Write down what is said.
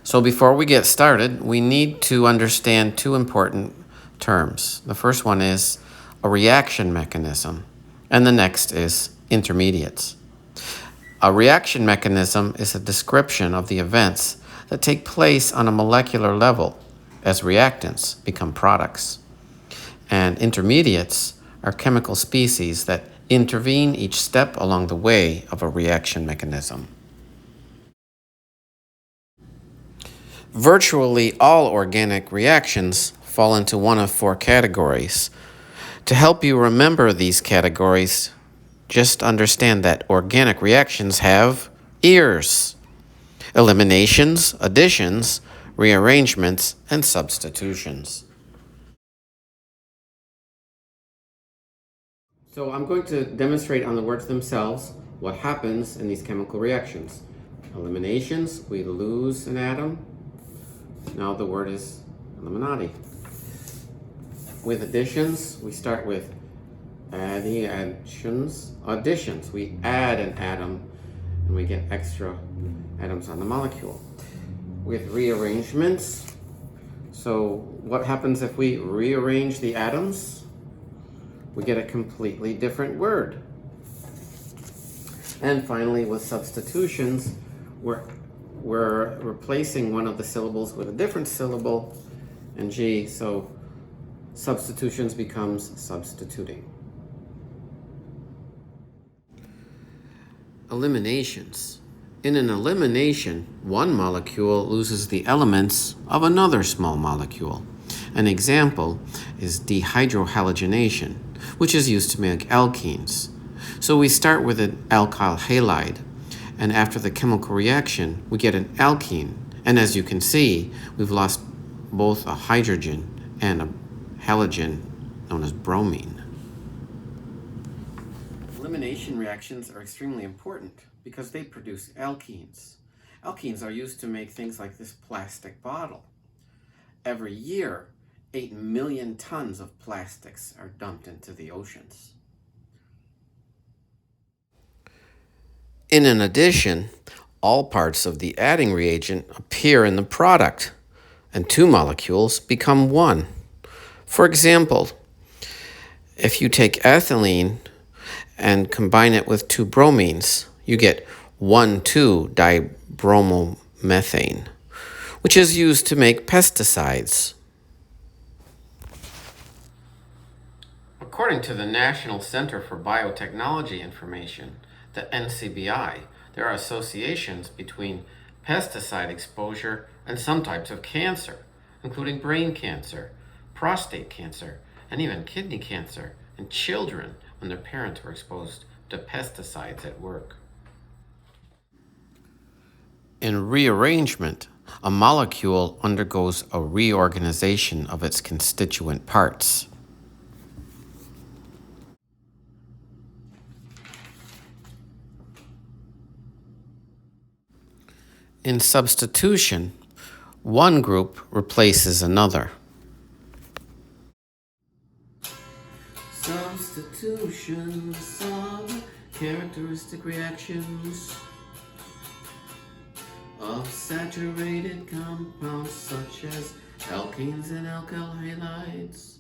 So before we get started, we need to understand two important terms. The first one is a reaction mechanism, and the next is intermediates. A reaction mechanism is a description of the events that take place on a molecular level as reactants become products. And intermediates are chemical species that intervene each step along the way of a reaction mechanism. Virtually all organic reactions fall into one of four categories. To help you remember these categories, just understand that organic reactions have ears: eliminations, additions, rearrangements, and substitutions. So I'm going to demonstrate on the words themselves what happens in these chemical reactions. Eliminations, we lose an atom. Now the word is Illuminati. With additions, we start with additions. We add an atom and we get extra atoms on the molecule. With rearrangements, so what happens if we rearrange the atoms? We get a completely different word. And finally, with substitutions, we're replacing one of the syllables with a different syllable, and so substitutions becomes substituting. Eliminations. In an elimination, one molecule loses the elements of another small molecule. An example is dehydrohalogenation, which is used to make alkenes. So we start with an alkyl halide, and after the chemical reaction, we get an alkene. And as you can see, we've lost both a hydrogen and a halogen known as bromine. Elimination reactions are extremely important because they produce alkenes. Alkenes are used to make things like this plastic bottle. Every year, 8 million tons of plastics are dumped into the oceans. In an addition, all parts of the adding reagent appear in the product, and two molecules become one. For example, if you take ethylene and combine it with two bromines, you get 1,2-dibromomethane, which is used to make pesticides. According to the National Center for Biotechnology Information, the NCBI, there are associations between pesticide exposure and some types of cancer, including brain cancer, prostate cancer, and even kidney cancer in children when their parents were exposed to pesticides at work. In rearrangement, a molecule undergoes a reorganization of its constituent parts. In substitution, one group replaces another. Substitutions are characteristic reactions of saturated compounds such as alkenes and alkyl halides.